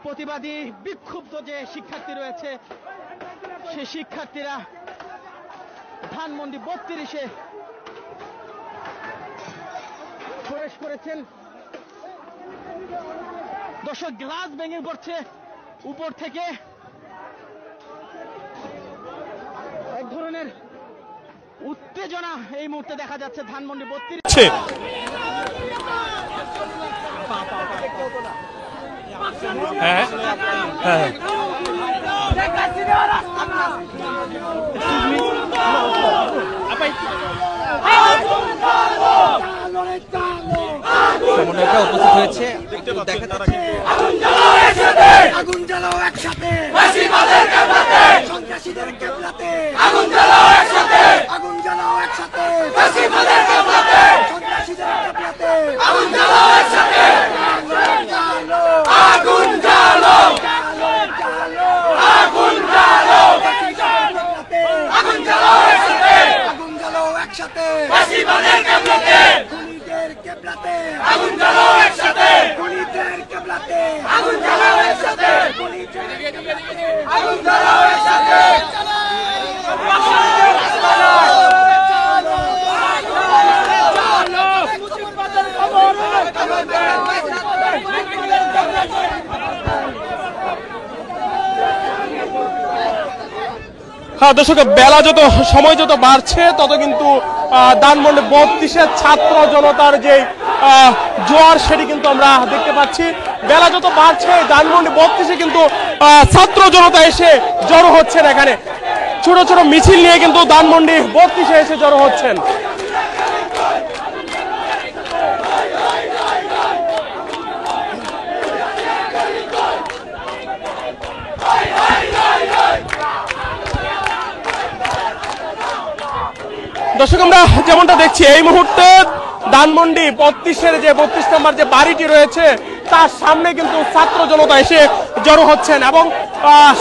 প্রতিবাদী বিক্ষুব্ধ যে শিক্ষার্থী রয়েছে সেই শিক্ষার্থীরা ধানমন্ডি 32-এ প্রবেশ করেছেন। দর্শক, গ্লাস ভেঙে পড়ছে উপর থেকে, এক ধরনের উত্তেজনা এই মুহূর্তে দেখা যাচ্ছে ধানমন্ডি 32। হ্যাঁ হ্যাঁ উপস্থিত হয়েছে, আগুন জ্বালাও একসাথে, সন্ত্রাসীদের কেবলাতে আগুন জ্বালাও একসাথে, আগুন জ্বালাও একসাথে, সন্ত্রাসীদের কেবলাতে আগুন জ্বালাও একসাথে, আগুন জ্বালো, আগুন জ্বালো, আগুন জ্বালাও একসাথে, আগুন জ্বালাও একসাথে, ফাঁসিবাদের কেবলাতে, খুনিদের কেবলাতে আগুন জ্বালাও একসাথে, খুনিদের কেবলাতে আগুন জ্বালাও একসাথে, আগুন জ্বালাও একসাথে। হ্যাঁ দর্শক, বেলা যত সময় যত বাড়ছে তত কিন্তু ধানমন্ডি 32-এর ছাত্র জনতার যে জোয়ার সেটি কিন্তু আমরা দেখতে পাচ্ছি। বেলা যত বাড়ছে ধানমন্ডি 32-এ কিন্তু ছাত্র জনতা এসে জড়ো হচ্ছেন। এখানে ছোট ছোট মিছিল নিয়ে কিন্তু ধানমন্ডি 32-এ এসে জড়ো হচ্ছেন। দর্শক, আমরা যেমনটা দেখছি এই মুহূর্তে ধানমন্ডি 32-এর যে 32 নম্বর যে বাড়িটি রয়েছে তার সামনে কিন্তু ছাত্র জনতা এসে জড়ো হচ্ছেন এবং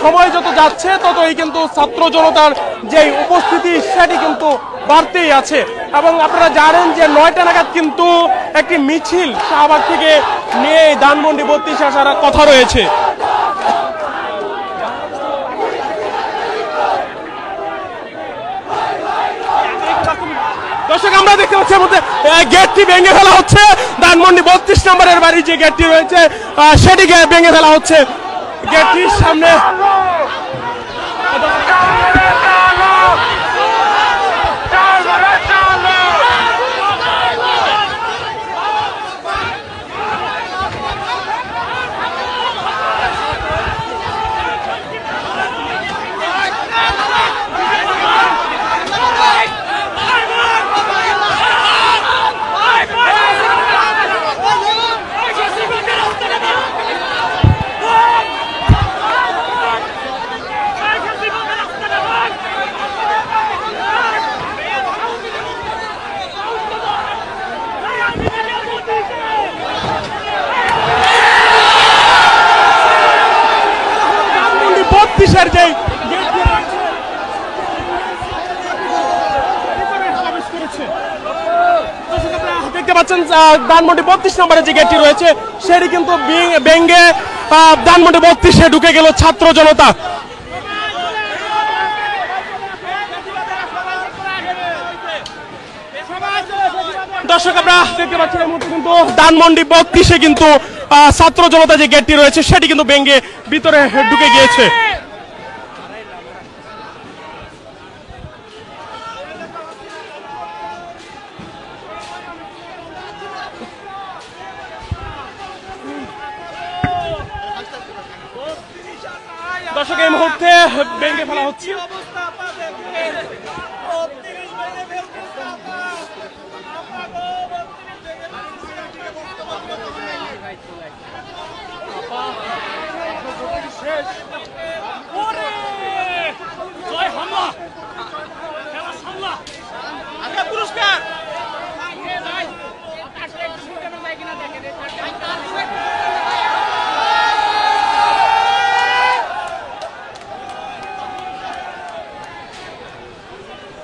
সময় যত যাচ্ছে ততই কিন্তু ছাত্র জনতার যে উপস্থিতি সেটি কিন্তু বাড়তেই আছে। এবং আপনারা জানেন যে 9টা নাগাদ কিন্তু একটি মিছিল শাহবাগ থেকে নিয়ে ধানমন্ডি 32 আসার কথা রয়েছে। দর্শক, আমরা দেখতে পাচ্ছি মধ্যে গেটটি ভেঙে ফেলা হচ্ছে। ধানমন্ডি 32 নম্বরের বাড়ি যে গেটটি রয়েছে সেটি ভেঙে ফেলা হচ্ছে। গেটটির সামনে দেখতে পাচ্ছেন ধানমন্ডি 32 নম্বরের যে গেটটি রয়েছে সেটি কিন্তু ভেঙে ধানমন্ডি 32-এ ঢুকে গেল ছাত্র জনতা। দর্শক, আমরা দেখতে পাচ্ছি এই মুহূর্তে কিন্তু ধানমন্ডি 32-এ কিন্তু ছাত্র জনতা যে গেটটি রয়েছে সেটি কিন্তু ভেঙে ভিতরে ঢুকে গিয়েছে। দর্শক, এই মুহূর্তে ভেঙে ফেলা হচ্ছে। পুরস্কার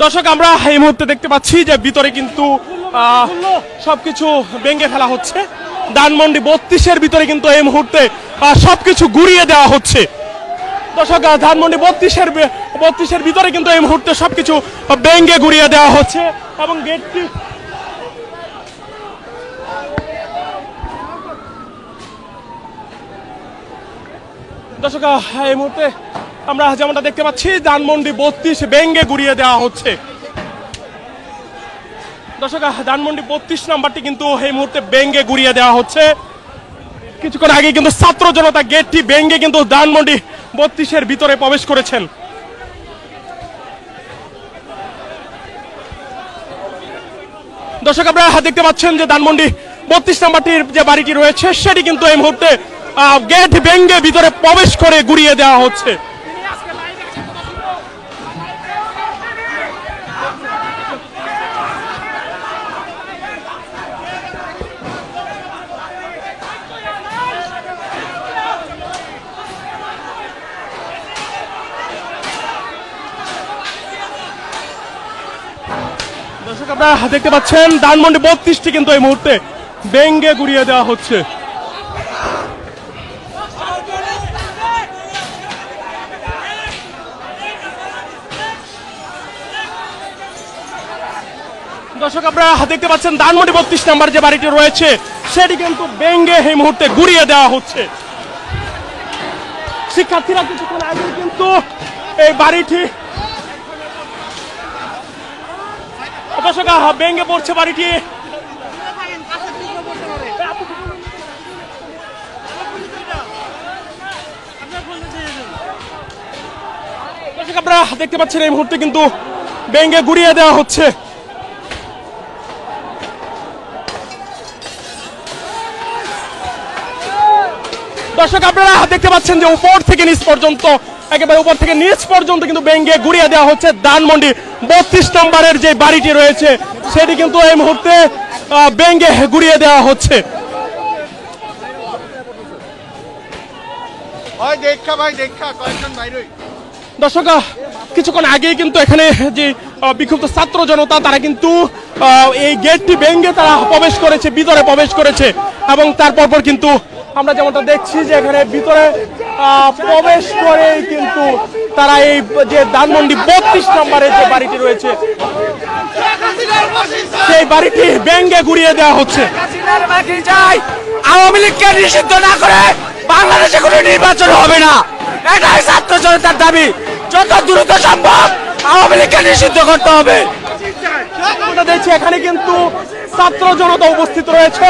দর্শক আমরা এই মুহূর্তে দেখতে পাচ্ছি যে ভিতরে কিন্তু সবকিছু ভেঙে ফেলা হচ্ছে। ধানমন্ডি 32-এর ভিতরে কিন্তু এই মুহূর্তে সবকিছু গুড়িয়ে দেওয়া হচ্ছে। দর্শক ধানমন্ডি 32-এর ভিতরে কিন্তু এই মুহূর্তে সবকিছু ভেঙে গুড়িয়ে দেওয়া হচ্ছে এবং গেটটি দর্শক এই মুহূর্তে আমরা যেমনটা দেখতে পাচ্ছি ধানমন্ডি 32 ভেঙে গুড়িয়ে দেওয়া হচ্ছে। দর্শক ধানমন্ডি 32 নাম্বারটি কিন্তু এই মুহূর্তে ভেঙে গুড়িয়ে দেওয়া হচ্ছে। কিছুক্ষণ আগে কিন্তু ছাত্র জনতা গেটটি ভেঙে কিন্তু ধানমন্ডি 32-এর ভিতরে প্রবেশ করেছেন। দর্শক আপনারা দেখতে পাচ্ছেন যে ধানমন্ডি 32 নাম্বারটির যে বাড়িটি রয়েছে সেটি কিন্তু এই মুহূর্তে গেট ভেঙে ভিতরে প্রবেশ করে গুড়িয়ে দেওয়া হচ্ছে। দর্শক আপনারা দেখতে পাচ্ছেন ধানমন্ডি 32টি কিন্তু এই মুহূর্তে ভেঙে গুড়িয়ে দেওয়া হচ্ছে। দর্শক আপনারা দেখতে পাচ্ছেন ধানমন্ডি 32 নাম্বার যে বাড়িটি রয়েছে সেটি কিন্তু ভেঙে এই মুহূর্তে গুড়িয়ে দেওয়া হচ্ছে। শিক্ষার্থীরা কিছুক্ষণ আগে কিন্তু এই বাড়িটি দর্শক ভেঙে পড়ছে বাড়িটি। দর্শক আপনারা দেখতে পাচ্ছেন এই মুহূর্তে কিন্তু ভেঙে গুড়িয়ে দেওয়া হচ্ছে। দর্শক আপনারা দেখতে পাচ্ছেন যে উপর থেকে নিচ পর্যন্ত একেবারে উপর থেকে নিচ পর্যন্ত কিন্তু ভেঙে গুড়িয়ে দেওয়া হচ্ছে। ধানমন্ডি 32 নম্বরের যে বাড়িটি রয়েছে সেটি কিন্তু এই মুহূর্তে ভেঙে গুড়িয়ে দেওয়া হচ্ছে। দর্শক কিছুক্ষণ আগেই কিন্তু এখানে যে বিক্ষুব্ধ ছাত্র জনতা তারা কিন্তু এই গেটটি ভেঙে তারা প্রবেশ করেছে, ভিতরে প্রবেশ করেছে এবং তারপর কিন্তু আমরা যেমনটা দেখছি যে এখানে ভিতরে প্রবেশ করে কিন্তু তারা এই যে ধানমন্ডি 32 নম্বরের যে বাড়িটি রয়েছে সেই বাড়িটি ভেঙে গুড়িয়ে দেওয়া হচ্ছে। আওয়ামী লীগকে নিষিদ্ধ না করে বাংলাদেশে কোনো নির্বাচন হবে না, এটাই ছাত্র জনতার দাবি। যত দ্রুত সম্ভব আওয়ামী লীগকে নিষিদ্ধ করতে হবে। আমরা দেখছি এখানে কিন্তু ছাত্র জনতা উপস্থিত রয়েছে।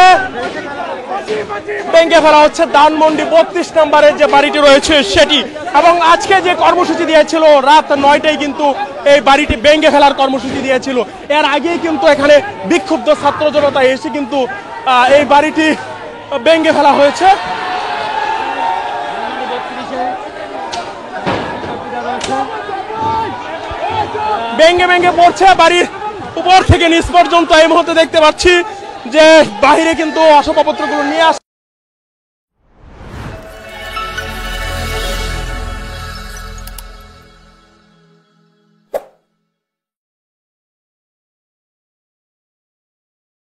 ভেঙে ফেলা হচ্ছে ধানমন্ডি 32 নম্বরের যে বাড়িটি রয়েছে সেটি এবং আজকে যে কর্মসূচি দিয়েছিল রাত 9টায় কিন্তু এই বাড়িটি ভেঙে ফেলার কর্মসূচি দিয়েছিল। এর আগেই কিন্তু এখানে বিক্ষুব্ধ ছাত্র জনতা এসে কিন্তু এই বাড়িটি ভেঙে ফেলা হয়েছে। ভেঙে ভেঙে পড়ছে বাড়ির উপর থেকে নিচ পর্যন্ত। এই মুহূর্তে দেখতে পাচ্ছি যে বাহিরে কিন্তু আসবাবপত্রগুলো নিয়ে